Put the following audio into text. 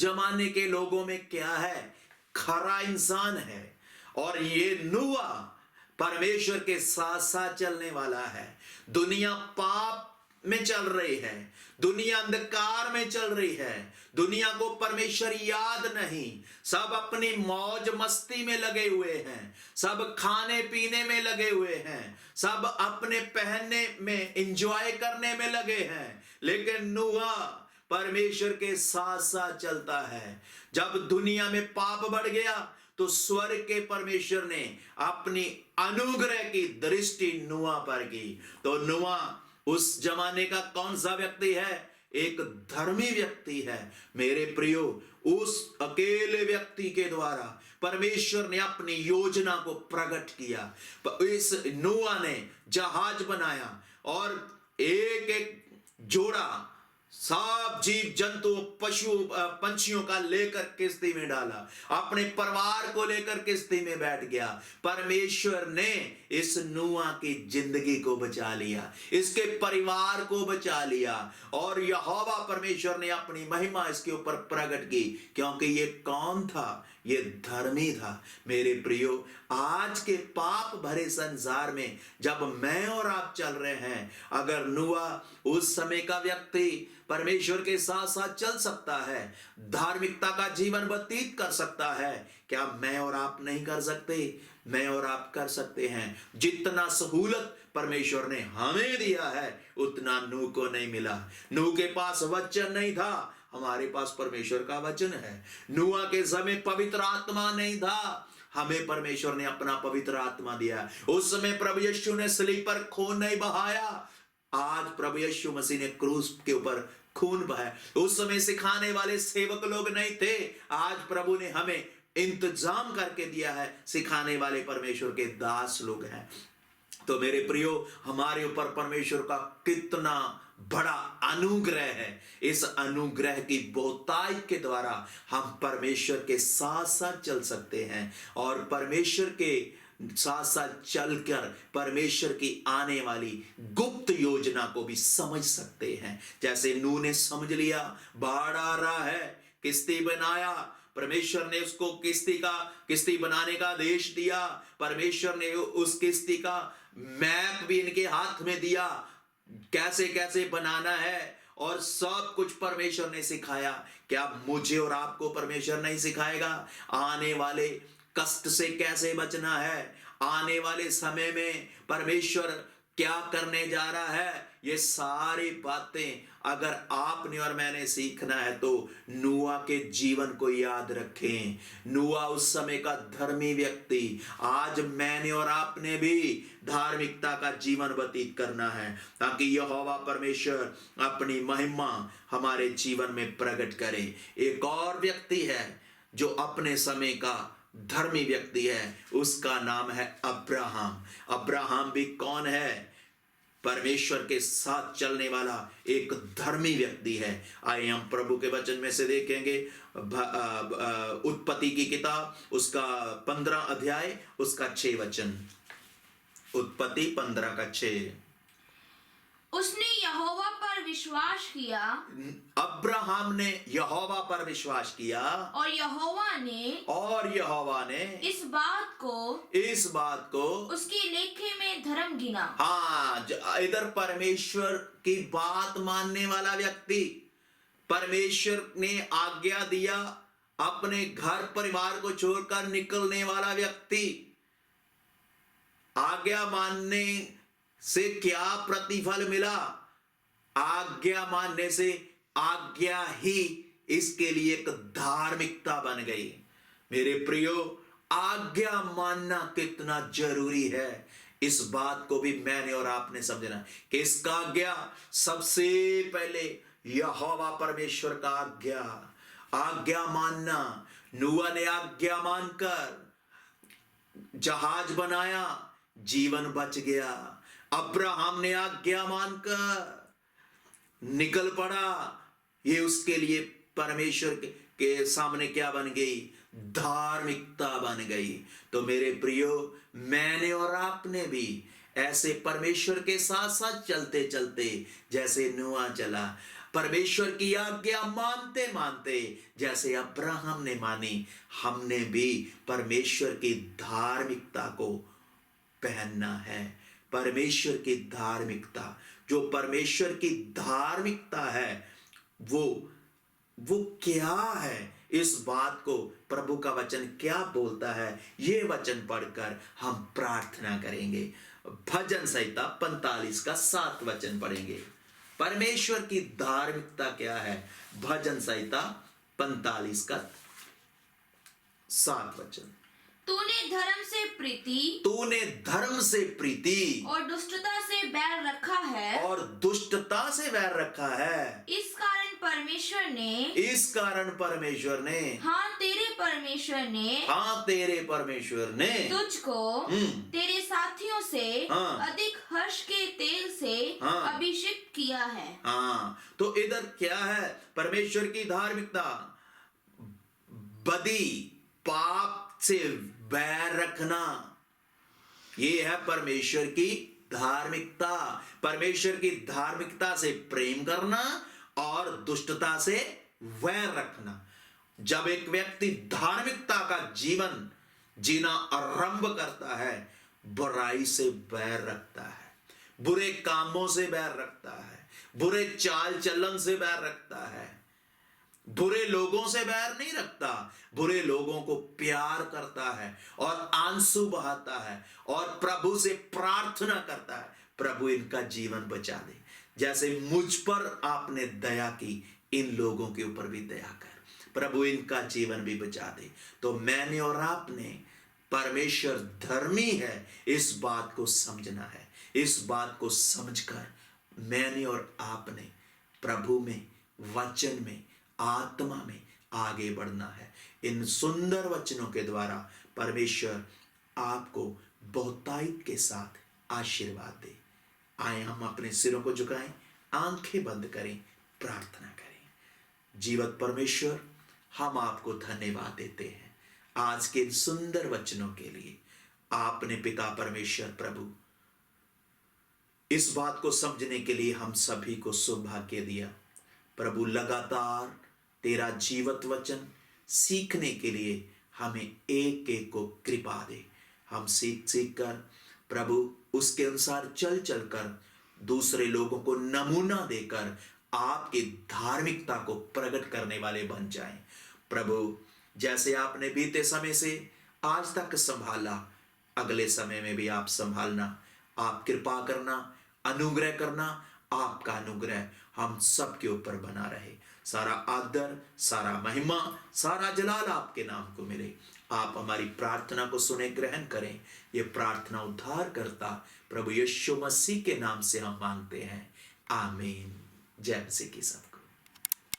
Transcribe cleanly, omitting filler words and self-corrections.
जमाने के लोगों में क्या है, खरा इंसान है। और ये नूआ परमेश्वर के साथ साथ चलने वाला है। दुनिया पाप में चल रही है, दुनिया अंधकार में चल रही है, दुनिया को परमेश्वर याद नहीं, सब अपनी मौज मस्ती में लगे हुए हैं, सब खाने पीने में लगे हुए हैं, सब अपने पहनने में एंजॉय करने में लगे हैं। लेकिन नूहा परमेश्वर के साथ साथ चलता है। जब दुनिया में पाप बढ़ गया तो स्वर्ग के परमेश्वर ने अपनी अनुग्रह की दृष्टि नूहा पर की। तो नूहा उस जमाने का कौन सा व्यक्ति है? एक धर्मी व्यक्ति है। मेरे प्रियो, उस अकेले व्यक्ति के द्वारा परमेश्वर ने अपनी योजना को प्रकट किया। इस नूहा ने जहाज बनाया और एक एक जोड़ा सब जीव जंतु पशु पंछियों का लेकर किश्ती में डाला, अपने परिवार को लेकर किश्ती में बैठ गया। परमेश्वर ने इस नूहा की जिंदगी को बचा लिया, इसके परिवार को बचा लिया, और यहोवा परमेश्वर ने अपनी महिमा इसके ऊपर प्रकट की, क्योंकि ये कौन था? ये धर्मी था। मेरे प्रियो, आज के पाप भरे संसार में जब मैं और आप चल रहे हैं, अगर नूहा उस समय का व्यक्ति परमेश्वर के साथ साथ चल सकता है, धार्मिकता का जीवन व्यतीत कर सकता है, क्या मैं और आप नहीं कर सकते? मैं और आप कर सकते हैं। जितना सहूलत परमेश्वर ने हमें दिया है उतना नूह को नहीं मिला। नूह के पास वचन नहीं था, हमारे पास परमेश्वर का वचन है। नूहा के समय पवित्र आत्मा नहीं था, हमें परमेश्वर ने अपना पवित्र आत्मा दिया। उस समय प्रभु यीशु ने सलीब पर खून नहीं बहाया, आज प्रभु यीशु मसीह ने क्रूस के ऊपर खून बहाया। उस समय सिखाने वाले सेवक लोग नहीं थे, आज प्रभु ने हमें इंतजाम करके दिया है, सिखाने वाले परमेश्वर के दास लोग हैं। तो मेरे प्रियो, हमारे ऊपर परमेश्वर का कितना बड़ा अनुग्रह है। इस अनुग्रह की बहुताई के द्वारा हम परमेश्वर के साथ साथ चल सकते हैं और परमेश्वर के साथ साथ चलकर परमेश्वर की आने वाली गुप्त योजना को भी समझ सकते हैं। जैसे नूह ने समझ लिया बाढ़ आ रहा है, किश्ती बनाया, परमेश्वर ने उसको किश्ती बनाने का आदेश दिया, परमेश्वर ने उस किश्ती का मैप भी इनके हाथ में दिया, कैसे कैसे बनाना है, और सब कुछ परमेश्वर ने सिखाया। क्या मुझे और आपको परमेश्वर नहीं सिखाएगा? आने वाले कष्ट से कैसे बचना है, आने वाले समय में परमेश्वर क्या करने जा रहा है, ये सारी बातें अगर आपने और मैंने सीखना है तो नूहा के जीवन को याद रखें। नूहा उस समय का धर्मी व्यक्ति, आज मैंने और आपने भी धार्मिकता का जीवन व्यतीत करना है, ताकि यहोवा परमेश्वर अपनी महिमा हमारे जीवन में प्रकट करे। एक और व्यक्ति है जो अपने समय का धर्मी व्यक्ति है, उसका नाम है अब्राहम। अब्राहम भी कौन है? परमेश्वर के साथ चलने वाला एक धर्मी व्यक्ति है। आइए हम प्रभु के वचन में से देखेंगे उत्पत्ति की किताब, उसका 15 अध्याय, उसका 6 वचन। उत्पत्ति 15 का 6। उसने यहोवा पर विश्वास किया, अब्राहम ने यहोवा पर विश्वास किया, और यहोवा ने इस बात को उसके लेखे में धर्म गिना। हाँ, इधर परमेश्वर की बात मानने वाला व्यक्ति, परमेश्वर ने आज्ञा दिया, अपने घर परिवार को छोड़कर निकलने वाला व्यक्ति, आज्ञा मानने से क्या प्रतिफल मिला? आज्ञा मानने से आज्ञा ही इसके लिए एक धार्मिकता बन गई। मेरे प्रियो, आज्ञा मानना कितना जरूरी है, इस बात को भी मैंने और आपने समझना। किसका आज्ञा? सबसे पहले यहोवा परमेश्वर का आज्ञा मानना। नूहा ने आज्ञा मानकर जहाज बनाया, जीवन बच गया। अब्राहम ने आज्ञा मानकर निकल पड़ा, ये उसके लिए परमेश्वर के सामने क्या बन गई? धार्मिकता बन गई। तो मेरे प्रियो, मैंने और आपने भी ऐसे परमेश्वर के साथ साथ चलते चलते जैसे नूहा चला, परमेश्वर की आज्ञा मानते मानते जैसे अब्राहम ने मानी, हमने भी परमेश्वर की धार्मिकता को पहनना है। परमेश्वर की धार्मिकता, जो परमेश्वर की धार्मिकता है वो क्या है, इस बात को प्रभु का वचन क्या बोलता है, ये वचन पढ़कर हम प्रार्थना करेंगे। भजन संहिता 45 का 7 वचन पढ़ेंगे। परमेश्वर की धार्मिकता क्या है? भजन संहिता 45 का 7 वचन। तूने धर्म से प्रीति और दुष्टता से बैर रखा है। इस कारण परमेश्वर ने हाँ तेरे परमेश्वर ने तुझको तेरे साथियों से अधिक हर्ष के तेल से अभिषेक किया है। तो इधर क्या है? परमेश्वर की धार्मिकता, बदी पाप से बैर रखना, ये है परमेश्वर की धार्मिकता। परमेश्वर की धार्मिकता से प्रेम करना और दुष्टता से वैर रखना। जब एक व्यक्ति धार्मिकता का जीवन जीना आरंभ करता है, बुराई से बैर रखता है, बुरे कामों से बैर रखता है, बुरे चाल चलन से बैर रखता है, बुरे लोगों से बैर नहीं रखता, बुरे लोगों को प्यार करता है और आंसू बहाता है और प्रभु से प्रार्थना करता है, प्रभु इनका जीवन बचा दे। जैसे मुझ पर आपने दया की, इन लोगों के ऊपर भी दया कर, प्रभु इनका जीवन भी बचा दे। तो मैंने और आपने परमेश्वर धर्मी है, इस बात को समझना है। इस बात को समझकर मैंने और आपने प्रभु में, वचन में, आत्मा में आगे बढ़ना है। इन सुंदर वचनों के द्वारा परमेश्वर आपको बहुतायत के साथ आशीर्वाद दे। आए हम अपने सिरों को झुकाएं, आंखें बंद करें, प्रार्थना करें। जीवत परमेश्वर, हम आपको धन्यवाद देते हैं आज के इन सुंदर वचनों के लिए। आपने पिता परमेश्वर प्रभु इस बात को समझने के लिए हम सभी को सौभाग्य दिया। प्रभु लगातार तेरा जीवत वचन सीखने के लिए हमें एक एक को कृपा दे। हम सीख सीख कर प्रभु उसके अनुसार चल चल कर दूसरे लोगों को नमूना देकर आपकी धार्मिकता को प्रकट करने वाले बन जाएं। प्रभु जैसे आपने बीते समय से आज तक संभाला, अगले समय में भी आप संभालना, आप कृपा करना, अनुग्रह करना। आपका अनुग्रह हम सबके ऊपर बना रहे। सारा आदर, सारा महिमा, सारा जलाल आपके नाम को मिले। आप हमारी प्रार्थना को सुने, ग्रहण करें। ये प्रार्थना उद्धार करता प्रभु यीशु मसीह के नाम से हम मांगते हैं, आमीन। जय मसीह की सब।